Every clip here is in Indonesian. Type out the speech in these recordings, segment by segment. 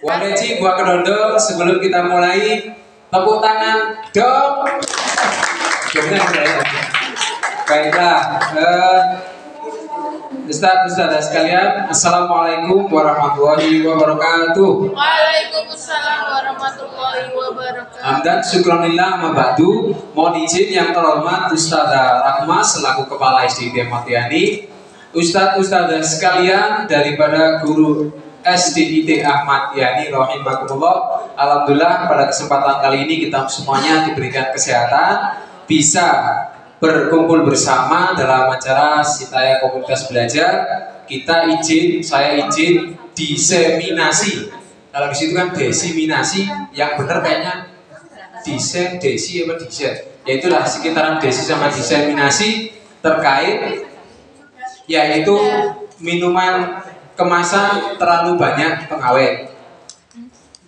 Wareci buah kedondong. Sebelum kita mulai, tepuk tangan dong. Baiklah, Ustaz sekalian, Assalamualaikum warahmatullahi wabarakatuh. Waalaikumsalam warahmatullahi wabarakatuh. Hamdan syukronillah mabadu. Mohon izin yang terhormat Ustazah Rahma selaku Kepala SDIT Ahmad Yani, Ustazah sekalian daripada guru SDIT Ahmad Yani rahimakumullah. Alhamdulillah pada kesempatan kali ini kita semuanya diberikan kesehatan, bisa berkumpul bersama dalam acara Sitaya Komunitas Belajar. Saya izin diseminasi. Kalau di situ kan desiminasi, yang benar kayaknya desi apa disen. Ya itulah sekitaran desi sama diseminasi terkait yaitu minuman kemasan terlalu banyak pengawet.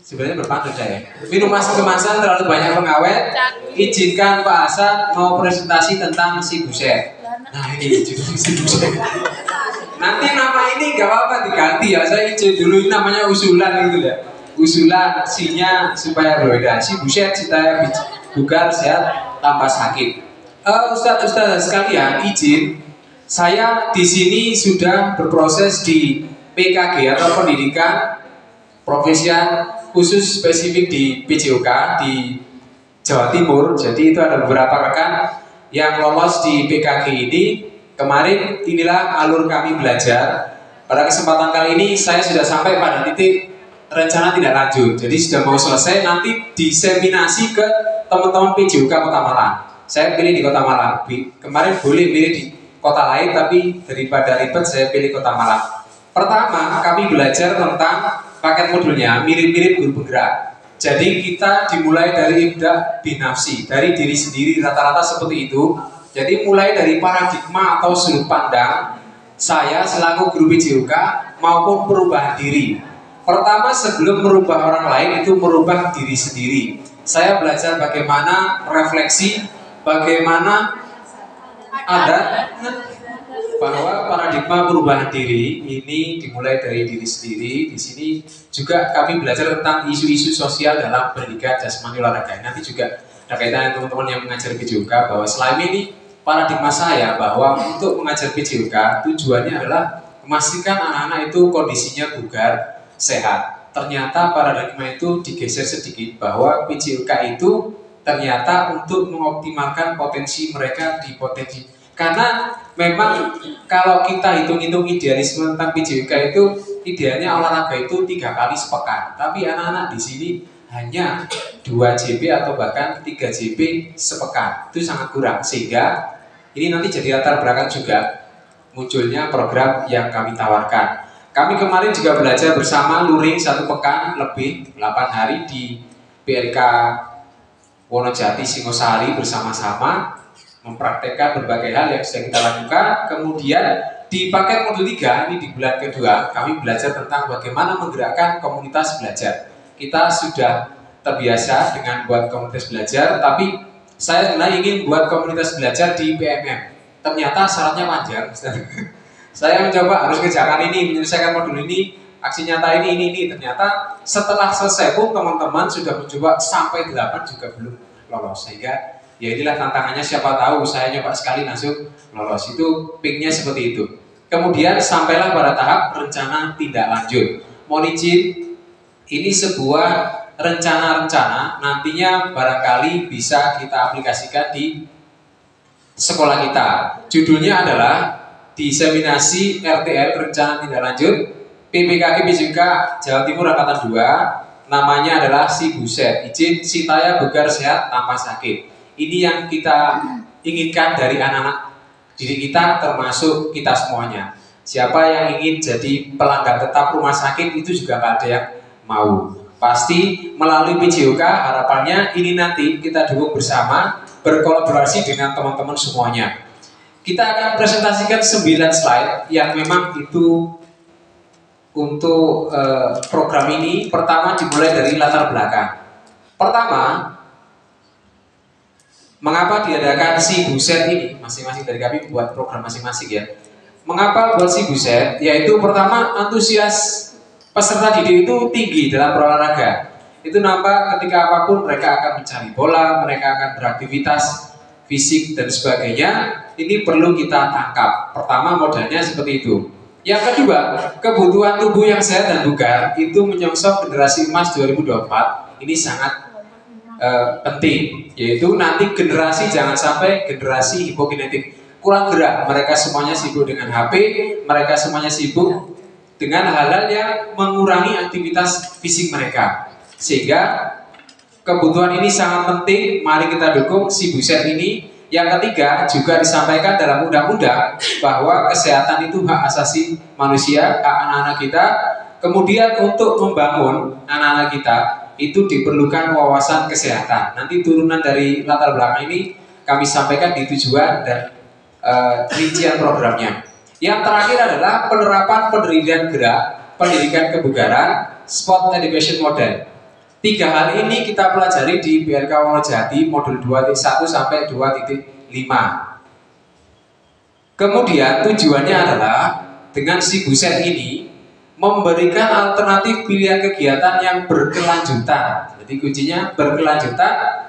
Sebenarnya berpantun saya. Minuman kemasan terlalu banyak pengawet. Izinkan Pak Hasan mau presentasi tentang si buset. Nah ini judul si buset. Nanti nama ini gak apa-apa diganti ya. Saya izin dulu, ini namanya usulan gitu ya. Usulan sinya supaya berbeda. Si buset supaya bugar sehat tanpa sakit. Ustaz sekalian, izin saya di sini sudah berproses di PKG atau pendidikan profesian khusus spesifik di PJOK di Jawa Timur. Jadi itu ada beberapa rekan yang lolos di PKG ini. Kemarin inilah alur kami belajar. Pada kesempatan kali ini saya sudah sampai pada titik rencana tidak lanjut. Jadi sudah mau selesai, nanti diseminasi ke teman-teman PJOK Kota Malang. Saya pilih di Kota Malang. Kemarin boleh pilih di kota lain, tapi daripada ribet saya pilih Kota Malang. Pertama, kami belajar tentang paket modulnya mirip-mirip guru penggerak. Jadi kita dimulai dari ibda binafsi, dari diri sendiri, rata-rata seperti itu. Jadi mulai dari paradigma atau sudut pandang saya selaku guru PJOK maupun perubahan diri. Pertama, sebelum merubah orang lain itu merubah diri sendiri. Saya belajar bagaimana refleksi, bagaimana ada bahwa paradigma perubahan diri ini dimulai dari diri sendiri. Di sini juga kami belajar tentang isu-isu sosial dalam pendidikan jasmani olahraga. Nanti juga ada kaitannya teman-teman yang mengajar PJOK bahwa selama ini paradigma saya bahwa untuk mengajar PJOK tujuannya adalah memastikan anak-anak itu kondisinya bugar, sehat. Ternyata paradigma itu digeser sedikit bahwa PJOK itu ternyata untuk mengoptimalkan potensi mereka di potensi. Karena memang kalau kita hitung-hitung idealisme tentang PJOK itu idealnya olahraga itu 3 kali sepekan. Tapi anak-anak di sini hanya 2 JP atau bahkan 3 JP sepekan. Itu sangat kurang. Sehingga ini nanti jadi latar belakang juga munculnya program yang kami tawarkan. Kami kemarin juga belajar bersama luring 1 pekan lebih 8 hari di PLK Wonojati Singosari bersama-sama mempraktekkan berbagai hal yang sedang kita lakukan. Kemudian di paket modul 3 ini di bulan kedua kami belajar tentang bagaimana menggerakkan komunitas belajar. Kita sudah terbiasa dengan buat komunitas belajar, tapi saya sebenarnya ingin buat komunitas belajar di PMM. Ternyata syaratnya panjang. Saya mencoba harus kerjakan ini, menyelesaikan modul ini, aksi nyata ini. Ternyata setelah selesai pun teman-teman sudah mencoba sampai 8 juga belum lolos. Sehingga ya inilah tantangannya, siapa tahu saya nyoba sekali langsung lolos. Itu pinknya seperti itu. Kemudian sampailah pada tahap rencana tindak lanjut. Mohon izin, ini sebuah rencana-rencana nantinya barangkali bisa kita aplikasikan di sekolah kita. Judulnya adalah diseminasi RTL rencana tindak lanjut PPKG PJOK Jawa Timur Angkatan 2. Namanya adalah si buset, izin Sitaya bugar sehat tanpa sakit. Ini yang kita inginkan dari anak-anak didik kita, termasuk kita semuanya. Siapa yang ingin jadi pelanggan tetap rumah sakit itu juga gak ada yang mau. Pasti melalui PJOK harapannya ini nanti kita dukung bersama, berkolaborasi dengan teman-teman semuanya. Kita akan presentasikan 9 slide yang memang itu untuk program ini. Pertama dimulai dari latar belakang. Pertama, mengapa diadakan si buset ini? Masing-masing dari kami buat program masing-masing ya. Mengapa buat si buset? Yaitu pertama, antusias peserta didik itu tinggi dalam berolahraga. Itu nampak ketika apapun mereka akan mencari bola, mereka akan beraktivitas fisik dan sebagainya. Ini perlu kita tangkap. Pertama, modalnya seperti itu. Yang kedua, kebutuhan tubuh yang sehat dan bugar itu menyongsong generasi emas 2024. Ini sangat penting, yaitu nanti generasi jangan sampai generasi hipokinetik, kurang gerak. Mereka semuanya sibuk dengan HP, mereka semuanya sibuk dengan hal-hal yang mengurangi aktivitas fisik mereka. Sehingga kebutuhan ini sangat penting, mari kita dukung si Buset ini. Yang ketiga, juga disampaikan dalam undang-undang bahwa kesehatan itu hak asasi manusia, hak anak-anak kita. Kemudian untuk membangun anak-anak kita itu diperlukan wawasan kesehatan. Nanti turunan dari latar belakang ini kami sampaikan di tujuan dan rincian programnya. Yang terakhir adalah penerapan pendirian gerak, pendidikan kebugaran, sport education model. 3 hal ini kita pelajari di BLK Wonojati modul 2.1 sampai 2.5. Kemudian tujuannya adalah dengan si Buset ini memberikan alternatif pilihan kegiatan yang berkelanjutan. Jadi kuncinya berkelanjutan.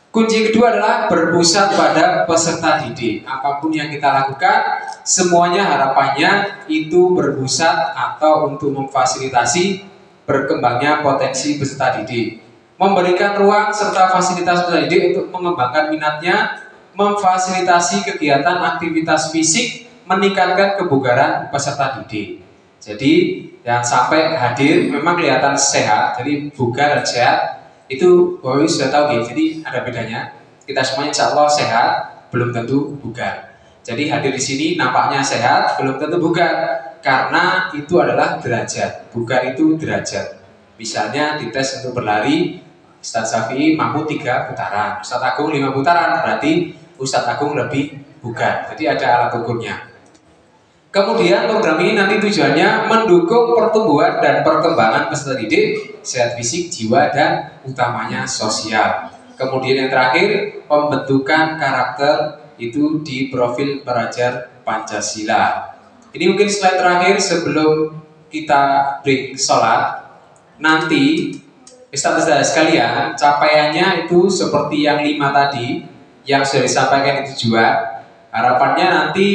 Kunci kedua adalah berpusat pada peserta didik. Apapun yang kita lakukan, semuanya harapannya itu berpusat atau untuk memfasilitasi berkembangnya potensi peserta didik, memberikan ruang serta fasilitas peserta didik untuk mengembangkan minatnya, memfasilitasi kegiatan aktivitas fisik, meningkatkan kebugaran peserta didik. Jadi yang sampai hadir memang kelihatan sehat, jadi bugar dan sehat itu Bapak sudah tahu ya. Jadi ada bedanya. Kita semuanya insya Allah sehat, belum tentu bugar. Jadi hadir di sini nampaknya sehat, belum tentu bugar. Karena itu adalah derajat, bugar itu derajat. Misalnya dites untuk berlari, Ustadz Syafi'i mampu 3 putaran, Ustadz Agung 5 putaran, berarti Ustadz Agung lebih bugar. Jadi ada alat ukurnya. Kemudian program ini nanti tujuannya mendukung pertumbuhan dan perkembangan peserta didik, sehat fisik, jiwa, dan utamanya sosial. Kemudian yang terakhir, pembentukan karakter itu di profil pelajar Pancasila. Ini mungkin slide terakhir sebelum kita break sholat. Nanti Ustaz-ustaz sekalian, capaiannya itu seperti yang 5 tadi yang sudah disampaikan di tujuan. Harapannya nanti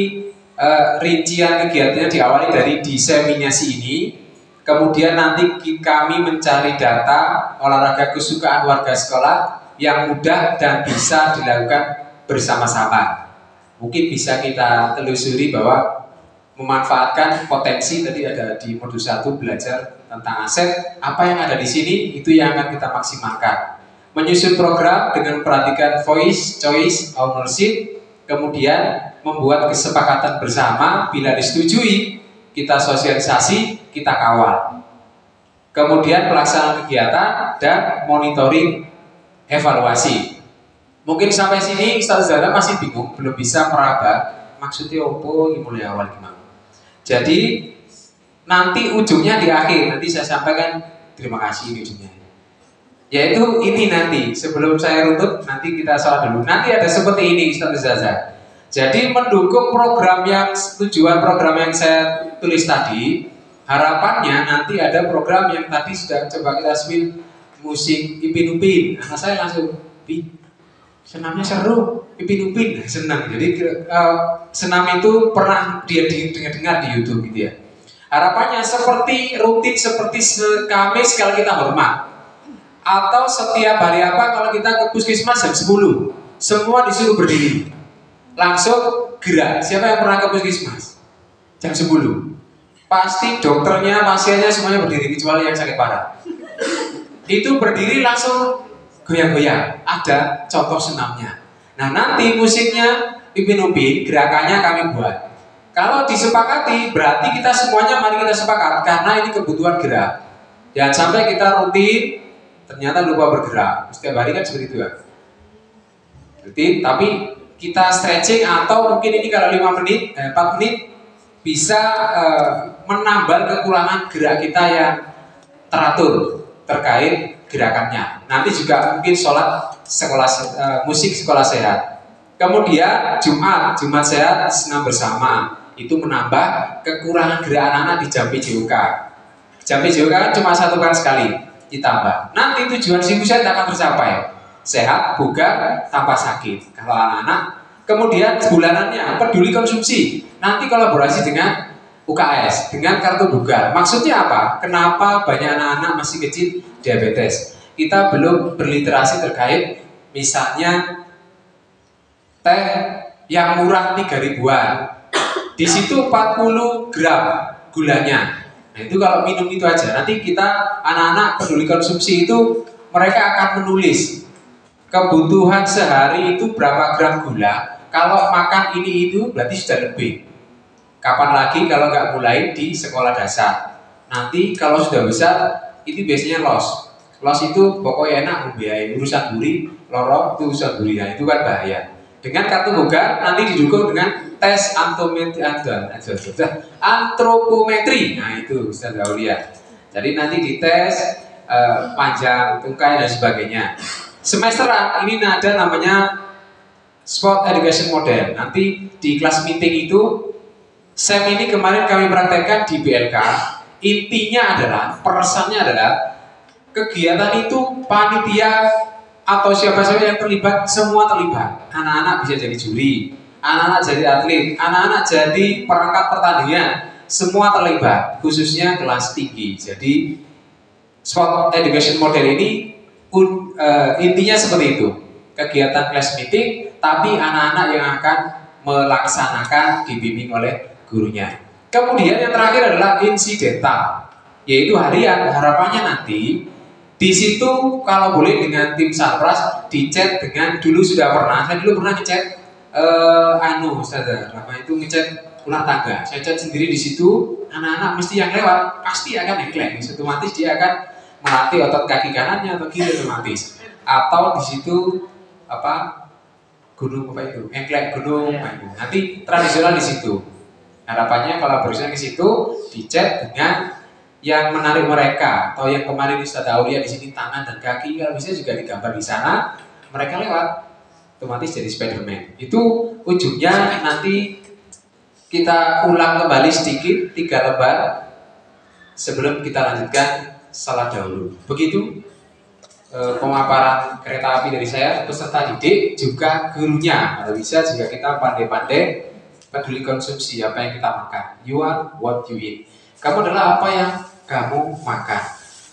rincian kegiatannya diawali dari diseminasi ini. Kemudian nanti kami mencari data olahraga kesukaan warga sekolah yang mudah dan bisa dilakukan bersama-sama. Mungkin bisa kita telusuri bahwa memanfaatkan potensi tadi ada di modul 1 belajar tentang aset, apa yang ada di sini itu yang akan kita maksimalkan. Menyusun program dengan perhatikan voice, choice, ownership, kemudian membuat kesepakatan bersama, bila disetujui kita sosialisasi, kita kawal. Kemudian pelaksanaan kegiatan dan monitoring evaluasi. Mungkin sampai sini Ustaz Zara masih bingung, belum bisa meraba maksudnya opo mulai awal gimana. Jadi nanti ujungnya di akhir, nanti saya sampaikan terima kasih di ujungnya. Yaitu ini nanti, sebelum saya runtut, nanti kita sholat dulu. Nanti ada seperti ini Ustaz Zaza. Jadi mendukung program yang, tujuan program yang saya tulis tadi, harapannya nanti ada program yang tadi sudah coba kita spill, musik Ipin Upin. Anak saya langsung, senamnya seru, Ipin Upin, senang. Jadi senam itu pernah dia dengar di YouTube gitu ya. Harapannya seperti rutin, seperti Kamis kalau kita hormat, atau setiap hari apa kalau kita ke puskesmas jam 10, semua disuruh berdiri, langsung gerak. Siapa yang pernah ke puskesmas jam 10? Pasti dokternya, pasiennya semuanya berdiri kecuali yang sakit parah. Itu berdiri langsung goyang-goyang. Ada contoh senamnya. Nah nanti musiknya Ipin Upin, gerakannya kami buat. Kalau disepakati berarti kita semuanya mari kita sepakat, karena ini kebutuhan gerak. Jangan sampai kita rutin ternyata lupa bergerak. Setiap hari kan seperti itu ya. Rutin, tapi kita stretching atau mungkin ini kalau 5 menit, 4 menit bisa menambal kekurangan gerak kita yang teratur terkait gerakannya. Nanti juga mungkin sholat sekolah musik sekolah sehat. Kemudian Jumat sehat senam bersama, itu menambah kekurangan gerak anak-anak di jam PJOK. Jam PJOK kan cuma 1 kali sekali ditambah. Nanti tujuan si pusat akan tercapai. Sehat, bugar, tanpa sakit. Kalau anak-anak, kemudian bulanannya peduli konsumsi. Nanti kolaborasi dengan UKS, dengan kartu bugar. Maksudnya apa? Kenapa banyak anak-anak masih kecil diabetes? Kita belum berliterasi terkait misalnya teh yang murah 3 ribuan. Di situ 40 gram gulanya. Nah, itu kalau minum itu aja. Nanti kita anak-anak peduli konsumsi itu mereka akan menulis kebutuhan sehari itu berapa gram gula. Kalau makan ini itu berarti sudah lebih. Kapan lagi kalau nggak mulai di sekolah dasar. Nanti kalau sudah besar itu biasanya los. Los itu pokoknya enak membiayai urusan buri, lorong itu urusan buri. Nah, itu kan bahaya. Dengan kartu bugar nanti didukung dengan tes antropometri. Nah, itu Ustaz Aulia. Jadi nanti dites panjang, tungkai dan sebagainya. Semesteran ini ada namanya Sport Education Model. Nanti di kelas meeting itu SEM ini kemarin kami praktekkan di BLK. Intinya adalah, pesannya adalah kegiatan itu panitia atau siapa saja yang terlibat, semua terlibat. Anak-anak bisa jadi juri, anak-anak jadi atlet, anak-anak jadi perangkat pertandingan, semua terlibat, khususnya kelas tinggi. Jadi Sport Education Model ini intinya seperti itu, kegiatan class meeting, tapi anak-anak yang akan melaksanakan dibimbing oleh gurunya. Kemudian yang terakhir adalah insidental, yaitu harian. Harapannya nanti di situ kalau boleh dengan tim Sarpras dicet dengan, dulu sudah pernah, saya dulu pernah ngecet Ustazah, apa itu ngecet ular tangga. Saya chat sendiri di situ, anak-anak mesti yang lewat pasti akan ngeklek, otomatis dia akan melatih otot kaki kanannya atau kiri otomatis. Atau di situ apa gunung apa itu, engklek gunung, nanti tradisional di situ. Harapannya kalau berusaha ke situ dicet dengan yang menarik mereka, atau yang kemarin Ustaz Aulia di sini tangan dan kaki, kalau bisa juga digambar di sana, mereka lewat otomatis jadi Spiderman. Itu ujungnya nanti kita ulang kembali sedikit 3 lembar sebelum kita lanjutkan salat dahulu. Begitu pemaparan kereta api dari saya, peserta didik juga gurunya. Kalau bisa juga kita pandai-pandai peduli konsumsi, apa yang kita makan. You are what you eat. Kamu adalah apa yang kamu makan.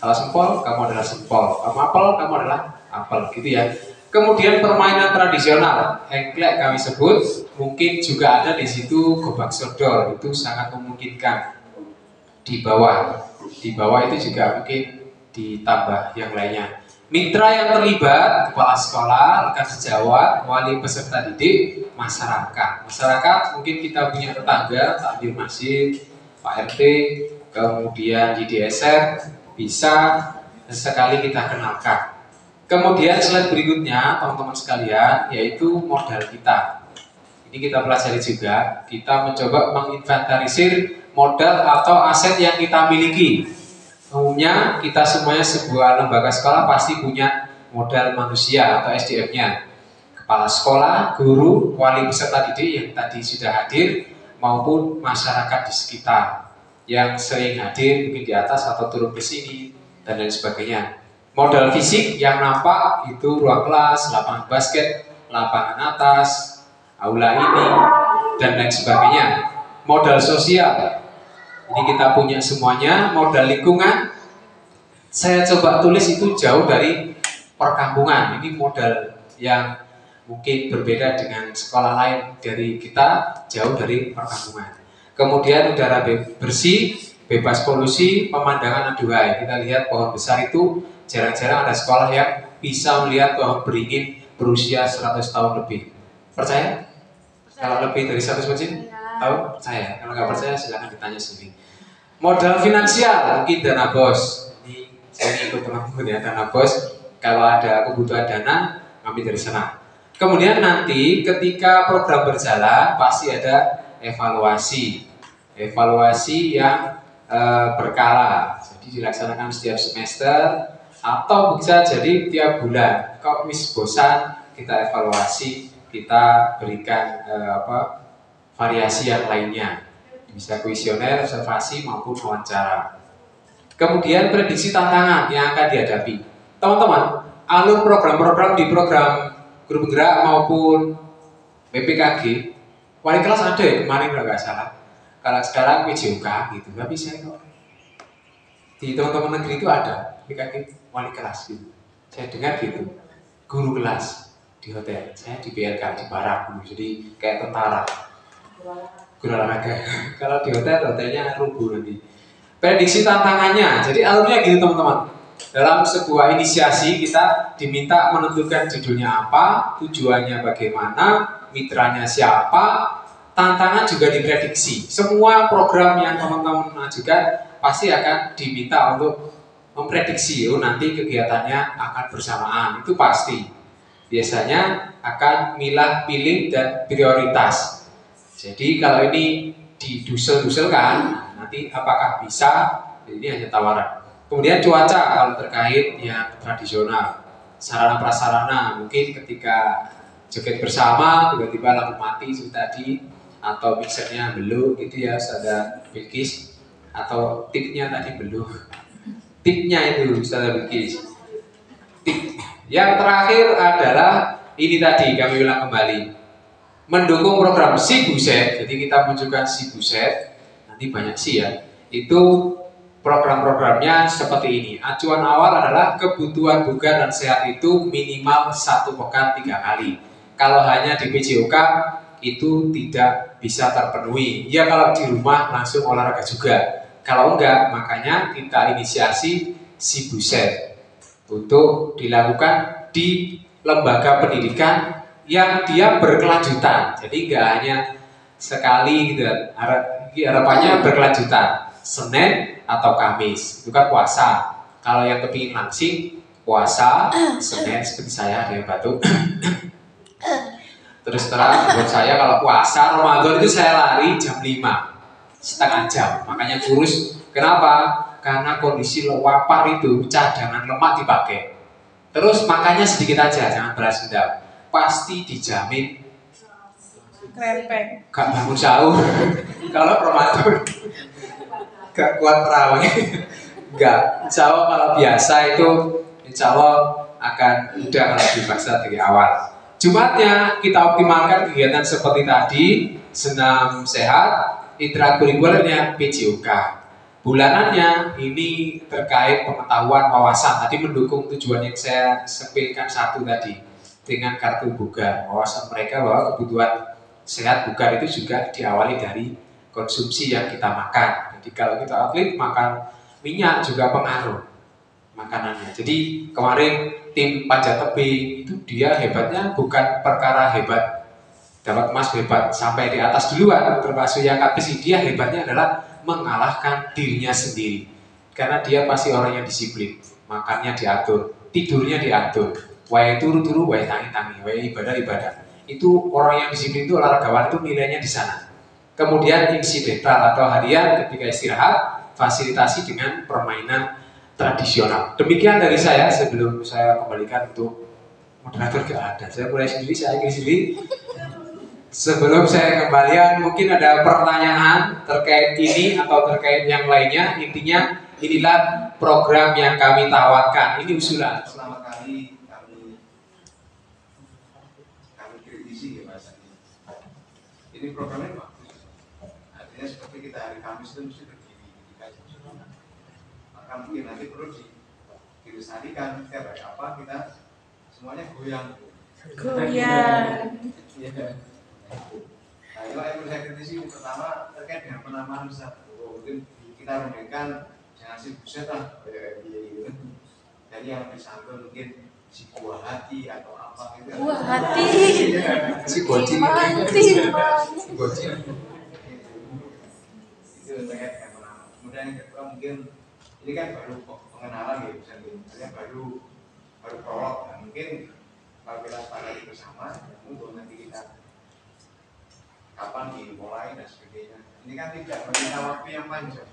Kalau sempol, kamu adalah sempol. Kamu apel, kamu adalah apel, gitu ya. Kemudian permainan tradisional, engklek kami sebut, mungkin juga ada di situ gobak sodor, itu sangat memungkinkan. Di bawah itu juga mungkin ditambah yang lainnya. Mitra yang terlibat, kepala sekolah, rekan sejawat, wali peserta didik, masyarakat. Masyarakat mungkin kita punya tetangga, takbir masjid, Pak RT, kemudian di DSR, bisa sekali kita kenalkan. Kemudian slide berikutnya, teman-teman sekalian, yaitu modal kita. Ini kita pelajari juga, kita mencoba menginventarisir modal atau aset yang kita miliki. Umumnya kita semuanya sebuah lembaga sekolah pasti punya modal manusia atau SDM-nya. Kepala sekolah, guru, wali peserta didik yang tadi sudah hadir, maupun masyarakat di sekitar yang sering hadir mungkin di atas atau turun ke sini dan lain sebagainya. Modal fisik yang nampak itu ruang kelas, lapangan basket, lapangan atas, aula ini dan lain sebagainya. Modal sosial ini kita punya semuanya. Modal lingkungan saya coba tulis itu jauh dari perkampungan. Ini modal yang mungkin berbeda dengan sekolah lain dari kita, jauh dari perkampungan. Kemudian udara bersih, bebas polusi, pemandangan aduhai. Kita lihat pohon besar itu jarang-jarang ada sekolah yang bisa melihat pohon beringin berusia 100 tahun lebih. Percaya? Kalau lebih dari 100 tahun? Tahu? Percaya? Kalau nggak percaya silahkan ditanya sendiri. Modal finansial, mungkin dana bos. Ini saya ikut teman-teman ya, dana bos. Kalau ada kebutuhan dana, ambil dari sana. Kemudian nanti ketika program berjalan pasti ada evaluasi. Evaluasi yang berkala. Jadi dilaksanakan setiap semester atau bisa jadi tiap bulan. Kalau bosan, kita evaluasi, kita berikan variasi yang lainnya. Bisa kuesioner, observasi maupun wawancara. Kemudian prediksi tantangan yang akan dihadapi. Teman-teman, alur program-program di program Guru Penggerak maupun PPKG, wali kelas ada ya kemarin kalau nggak salah. Kalau sekarang PJOK gitu, tapi saya kok di teman-teman negeri itu ada PPKG wali kelas gitu. Saya dengar gitu, guru kelas di hotel. Saya di BLK di barak dulu, jadi kayak tentara. Guru olahraga. Kalau di hotelnya rubuh nanti. Prediksi tantangannya, jadi alurnya gitu teman-teman. Dalam sebuah inisiasi kita diminta menentukan judulnya apa, tujuannya bagaimana, mitranya siapa, tantangan juga diprediksi. Semua program yang teman-teman ajukan pasti akan diminta untuk memprediksi, nanti kegiatannya akan bersamaan, itu pasti. Biasanya akan milah, pilih, dan prioritas. Jadi kalau ini didusel-duselkan, nanti apakah bisa, ini hanya tawaran. Kemudian cuaca kalau terkait yang tradisional, sarana prasarana mungkin ketika joget bersama tiba-tiba lampu mati seperti tadi, atau mixernya belum gitu ya, ada Bilkis, atau tipnya tadi belum, tipnya itu Ustazah Bilkis. Tip. Yang terakhir adalah ini tadi kami ulang kembali, mendukung program Si Buset. Jadi kita munculkan Si Buset, nanti banyak sih ya, itu program-programnya seperti ini. Acuan awal adalah kebutuhan bugar dan sehat itu minimal 1 pekan 3 kali. Kalau hanya di PJOK itu tidak bisa terpenuhi. Ya kalau di rumah langsung olahraga juga. Kalau enggak, makanya kita inisiasi Si Buset untuk dilakukan di lembaga pendidikan yang dia berkelanjutan. Jadi enggak hanya sekali gitu. Harapannya berkelanjutan. Senin atau Kamis, itu kan puasa. Kalau yang kepingin langsing, puasa Senin seperti saya ada yang batuk. Terus terang buat saya kalau puasa Ramadan itu saya lari jam 5, setengah jam. Makanya kurus. Kenapa? Karena kondisi lapar itu cadangan lemak dipakai. Terus makannya sedikit aja, jangan balas dendam. Pasti dijamin Krempeng. gak bangun sahur. Kalau Ramadan gak kuat terawih. Enggak, insya Allah kalau biasa itu insya Allah akan mudah kalau dipaksa dari awal. Jumatnya kita optimalkan kegiatan seperti tadi, senam sehat, intrakurikulernya PJOK. Bulanannya ini terkait pengetahuan wawasan. Tadi mendukung tujuan yang saya sepilkan satu tadi dengan kartu bugar. Wawasan mereka bahwa kebutuhan sehat bugar itu juga diawali dari konsumsi yang kita makan. Jadi kalau kita atlet makan minyak juga pengaruh makanannya. Jadi kemarin tim panjat tebing itu dia hebatnya bukan perkara hebat dapat emas hebat sampai di atas duluan, termasuk yang angkat besi. Dia hebatnya adalah mengalahkan dirinya sendiri. Karena dia pasti orang yang disiplin, makannya diatur, tidurnya diatur, wae turu-turu, wae tangi-tangi, wae ibadah-ibadah. Itu orang yang disiplin itu olahragawan itu nilainya di sana. Kemudian insidental atau harian ketika istirahat fasilitasi dengan permainan tradisional. Demikian dari saya sebelum saya kembalikan untuk moderator gak ada. Saya mulai sendiri, saya ingin sendiri. Sebelum saya kembalian mungkin ada pertanyaan terkait ini atau terkait yang lainnya. Intinya inilah program yang kami tawarkan. Ini usulan. Selama kami kritisi ya Mas. Ini programnya bagus. Artinya seperti kita hari Kamis itu mesti berdiri. Maka mungkin nanti perlu dilestarikan kayak apa kita semuanya goyang. Nah, itu yang perlu saya kritisi pertama terkait dengan penamaan Ustaz. Mungkin kita memberikan jangan Si Buset lah, gitu. Jadi yang disambung mungkin si buah hati atau apa gitu. Buah hati. Si Goji. Si Goji. Itu terkait dengan penamaan. Kemudian yang kedua mungkin ini kan baru pengenalan ya, misalnya baru prolog. Nah, mungkin kalau kita sepakati bersama, untuk nanti kita kapan dimulai dan sebagainya. Ini kan tidak meminta waktu yang panjang.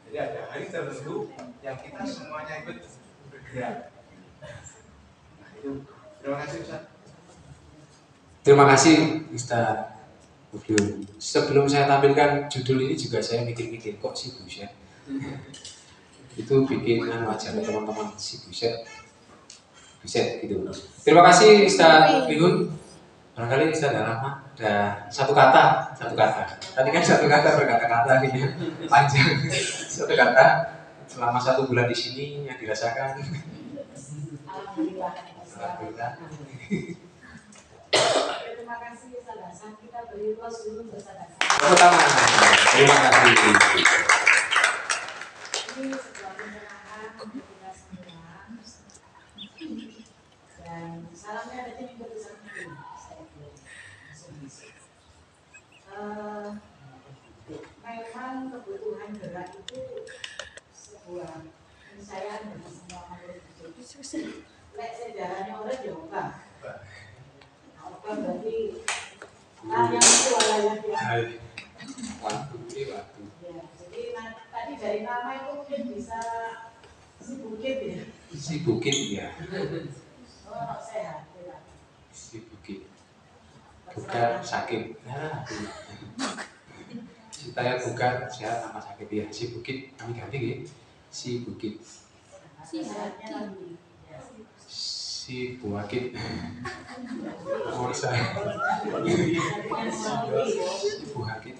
Jadi ada hari tertentu yang kita semuanya ikut bergerak. Nah itu, terima kasih Ustaz. Terima kasih Ustaz Abdul. Sebelum saya tampilkan judul ini juga saya mikir-mikir kok Si Buset. itu bikin aja ke teman-teman si buset gitu. Terima kasih Ustaz Bihun. Barangkali Ustaz Rahma ada satu kata. Tadi kan satu kata berkata-kata ini panjang. Satu kata selama 1 bulan di sini yang dirasakan. Alhamdulillah. Terima kasih Ustaz Hasan. Kita beri plus dulu untuk Ustaz Hasan. Terima kasih. Ini sebuah pencerahan untuk kita semua. Dan salamnya ada di keputusan itu. Memang kebutuhan gerak itu sebuah keniscayaan bagi semua makhluk hidup. Lek sejarahnya orang Jawa. Apa berarti yang itu wilayah yang Waktu. ya, jadi tadi dari nama itu mungkin bisa si bukit ya. Si bukit ya. Oh, sehat ya. Si bukit. Bukan sakit. Nah, saya bukan sehat sama sakit ya. Si bukit kami ganti ya. Si bukit. Sehatnya lagi. Si buakit. Oh, saya. Si buakit.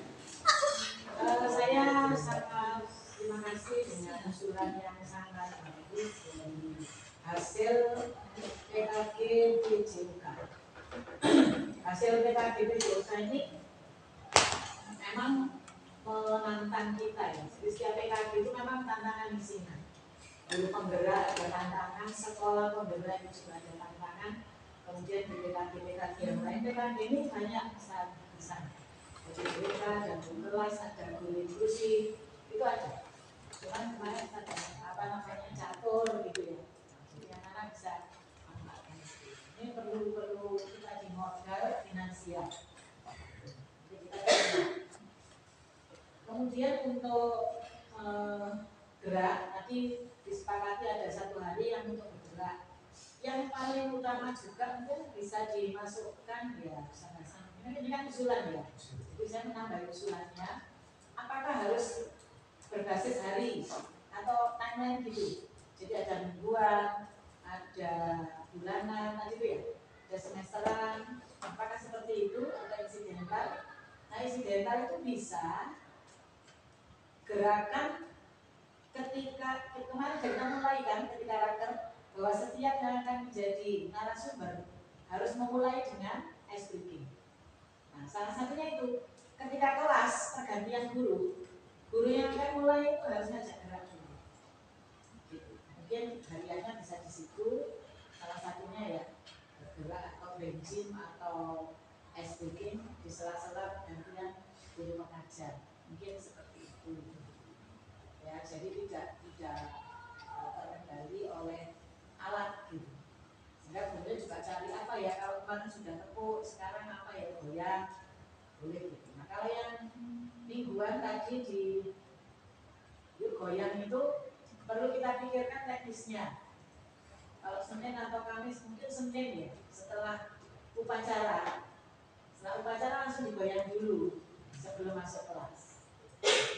Saya sangat terima kasih dengan usulan yang sangat bagus dari hasil PKG PJUK. Hasil PKG PJUK ini memang menantang kita ya. Jadi setiap PKG itu memang tantangan isinya. Guru penggerak ada tantangan, sekolah penggerak juga ada tantangan. Kemudian di PKG yang lain, PKG ini banyak besar. Jadi mereka ada guru kelas, ada guru inklusi, itu ada. Cuman kemarin ada apa namanya catur gitu ya. Jadi anak-anak bisa manfaatkan. Ini perlu kita di modal finansial. Jadi kita kemudian untuk gerak tadi disepakati ada 1 hari yang untuk bergerak. Yang paling utama juga mungkin bisa dimasukkan ya sama-sama. Ini kan usulan ya. Jadi saya menambah usulannya. Apakah harus berbasis hari atau timeline gitu? Jadi ada mingguan, ada bulanan, tadi itu ya, ada semesteran. Apakah seperti itu atau insidental? Nah insidental itu bisa gerakan ketika kemarin kita mulai kan ketika karakter bahwa setiap yang akan menjadi narasumber harus memulai dengan ice breaking. Nah, salah satunya itu ketika kelas pergantian guru yang akan mulai itu harus ngajak gerak dulu. Mungkin hariannya bisa di situ, salah satunya ya bergerak atau benching atau ice breaking di sela-sela pergantian guru mengajar. Mungkin seperti itu. Ya, jadi tidak terkendali oleh alat gitu. Sehingga kemudian juga cari apa ya, kalau kemarin sudah tepuk, sekarang apa ya, goyang, boleh gitu. Nah kalau yang mingguan tadi di goyang itu perlu kita pikirkan teknisnya. Kalau Senin atau Kamis, mungkin Senin ya, setelah upacara langsung digoyang dulu sebelum masuk kelas.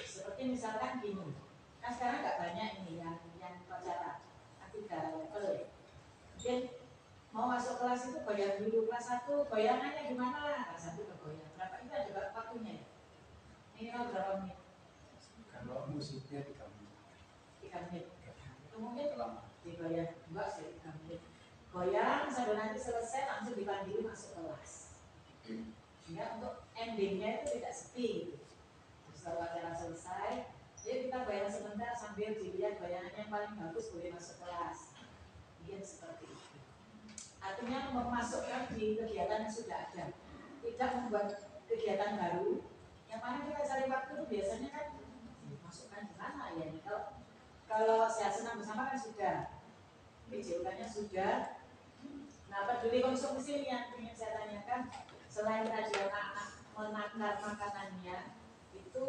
Seperti misalkan gini, kan sekarang nggak banyak ini yang upacara ketiga level ya. Mungkin mau masuk kelas itu goyang dulu, kelas 1 goyangannya gimana? Kelas 1 bergoyang, berapa itu ada waktunya ya? Minimal berapa menit? Kalau musiknya 3 menit. 3 menit. Itu mungkin digoyang, enggak sih 3 menit. Goyang sampai nanti selesai langsung dipanggil masuk kelas. Sehingga untuk endingnya itu tidak sepi gitu. Setelah acara selesai, jadi kita goyang sebentar sambil dilihat goyangannya yang paling bagus boleh masuk kelas. Mungkin seperti itu. Artinya memasukkan di kegiatan yang sudah ada, tidak membuat kegiatan baru. Yang mana kita cari waktu itu biasanya kan masukkan di mana ya? Kalau sehat senang bersama kan sudah, PJUK-nya sudah. Nah peduli konsumsi ini yang ingin saya tanyakan. Selain tadi anak-anak menakar makanannya, itu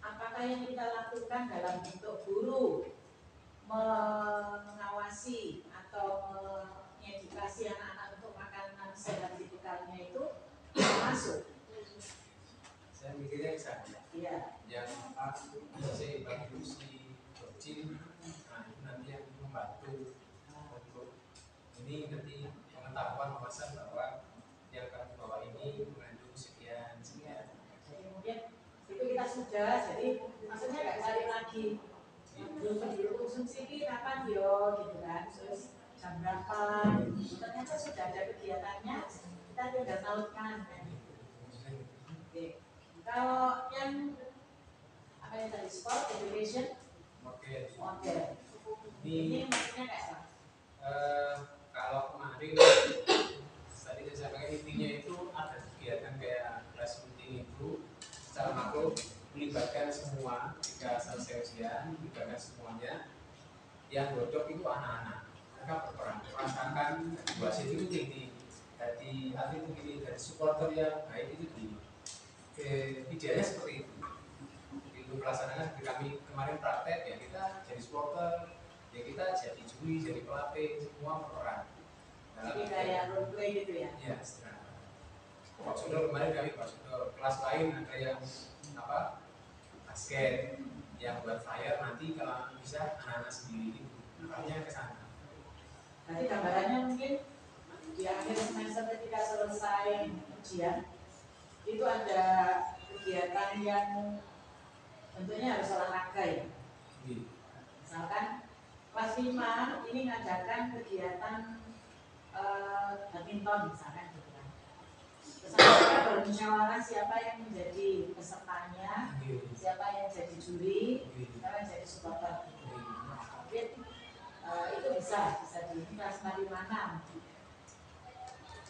apakah yang kita lakukan dalam bentuk guru mengawasi atau mengedukasi anak-anak untuk makanan sehat tipikalnya itu masuk? Saya mikirnya bisa. Iya. Yang apa? Saya bagus di kecil ini nanti pengetahuan wawasan bahwa yang kami bawa ini mengandung sekian. Jadi mungkin itu kita sudah, jadi maksudnya nggak cari lagi dulu konsumsi ini kapan yo gitu kan, terus jam berapa, ternyata sudah ada kegiatannya, kita tinggal tautkan kan. Oke. Kalau yang apa yang tadi sport education model ini maksudnya kayak apa? Kalau kemarin tadi saya sampaikan intinya itu ada kegiatan kayak class meeting itu secara makro melibatkan semua. Jika selesai ujian melibatkan semuanya, yang godok itu anak-anak, mereka berperan merasakan situasi itu tinggi dari atlet begini, dari supporter yang baik itu tinggi. Idealnya seperti itu melaksanakan. Kami kemarin praktek ya, kita jadi supporter ya, kita jadi juri, jadi pelatih, semua berperan. Jadi kayak role play gitu ya? Iya, Pak Sudor kemarin kami Pak Sudor, kelas lain ada yang apa basket, yang buat flyer, nanti kalau bisa anak-anak sendiri itu arahnya ke sana. Nanti gambarannya mungkin di akhir semester ketika selesai ujian itu ada kegiatan yang tentunya harus olahraga ya. Misalkan kelas 5 ini ngadakan kegiatan badminton misalkan gitu kan. Terus kita bermusyawarah siapa yang menjadi pesertanya, siapa yang jadi juri, siapa yang jadi supporter. Mungkin itu bisa di kelas 5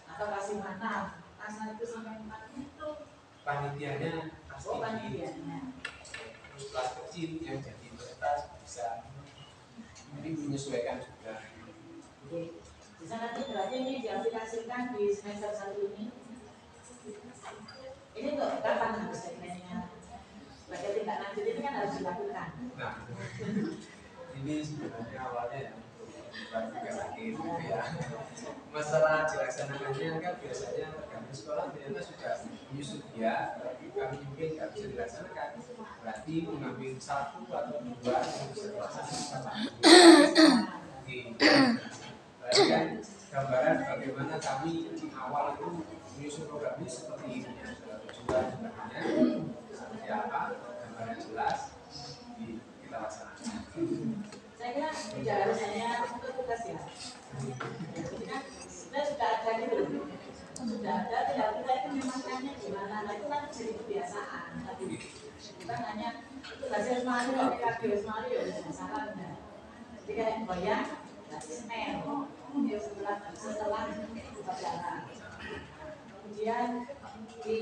atau kelas 5 kelas itu sampai 4 itu Panitianya pasti panitianya. Terus kelas kecil yang jadi peserta bisa jadi menyesuaikan juga. Bisa nanti berarti ini diaplikasikan di semester 1 ini. Ini untuk kapan harus segmennya? Sebagai tindak lanjut ini kan harus dilakukan. Nah, ini sebenarnya awalnya ya juga lagi gitu ya. Masalah dilaksanakannya kan biasanya kami sekolah ternyata sudah menyusun ya, kami mungkin nggak bisa dilaksanakan. Berarti mengambil 1 atau 2 yang bisa dilaksanakan. Berarti kan gambaran bagaimana kami di awal itu menyusun program ini seperti ini ya, tujuan sebenarnya seperti apa, gambaran jelas, kita laksanakan. Saya kira tidak harus hanya untuk tugas ya. Jadi kan sebenarnya sudah ada gitu, sudah ada. Tinggal kita itu memakannya gimana. Nah itu kan jadi kebiasaan. Tapi bukan hanya itu hasil Mario, PKB Mario ya masalah. Jadi kayak goyang, nanti Senin, setelah upacara. Kemudian di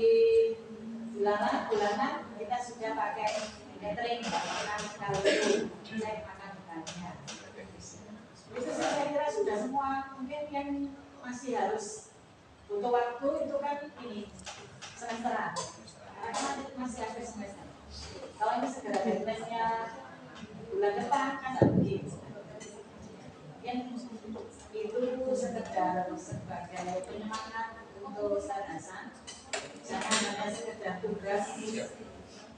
bulanan kita sudah pakai catering, makan kalau itu cek makan makannya. Itu saya kira sudah semua. Mungkin yang masih harus butuh waktu itu kan ini semesteran, karena masih akhir semester. Kalau ini segera deadline-nya bulan depan kan tidak begitu. Mungkin itu sekedar sebagai penyemangat untuk Ustaz Hasan. Jangan hanya sekedar tugas,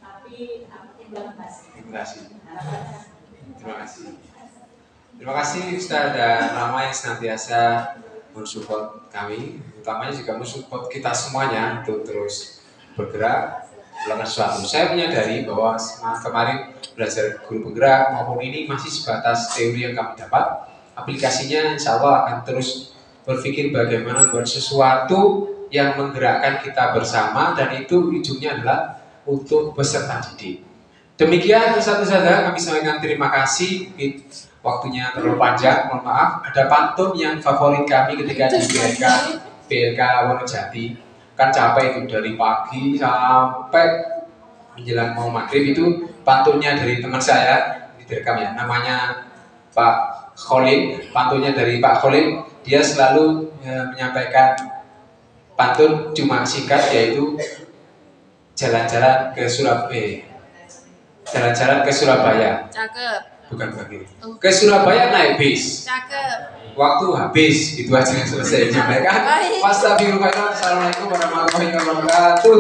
tapi implementasi. Terima kasih. Terima kasih Ustaz dan Rama yang senantiasa mensupport kami, utamanya juga mensupport kita semuanya untuk terus bergerak melakukan sesuatu. Saya menyadari bahwa kemarin belajar guru penggerak maupun ini masih sebatas teori yang kami dapat. Aplikasinya insya Allah akan terus berpikir bagaimana buat sesuatu yang menggerakkan kita bersama, dan itu ujungnya adalah untuk peserta didik. Demikian satu-satu kami sampaikan terima kasih. Waktunya terlalu panjang, mohon maaf. Ada pantun yang favorit kami ketika di BLK Wonojati. Kan capek itu dari pagi sampai menjelang mau maghrib. Itu pantunnya dari teman saya, direkam ya, namanya Pak Khalil. Pantunnya dari Pak Khalil. Dia selalu menyampaikan pantun cuma singkat, yaitu jalan-jalan ke Surabaya. Jalan-jalan ke Surabaya. Cakep. Bukan begini. Ke Surabaya naik bis. Cakep. Waktu habis, itu aja selesai menyampaikan. Astagfirullah. Assalamualaikum warahmatullahi wabarakatuh.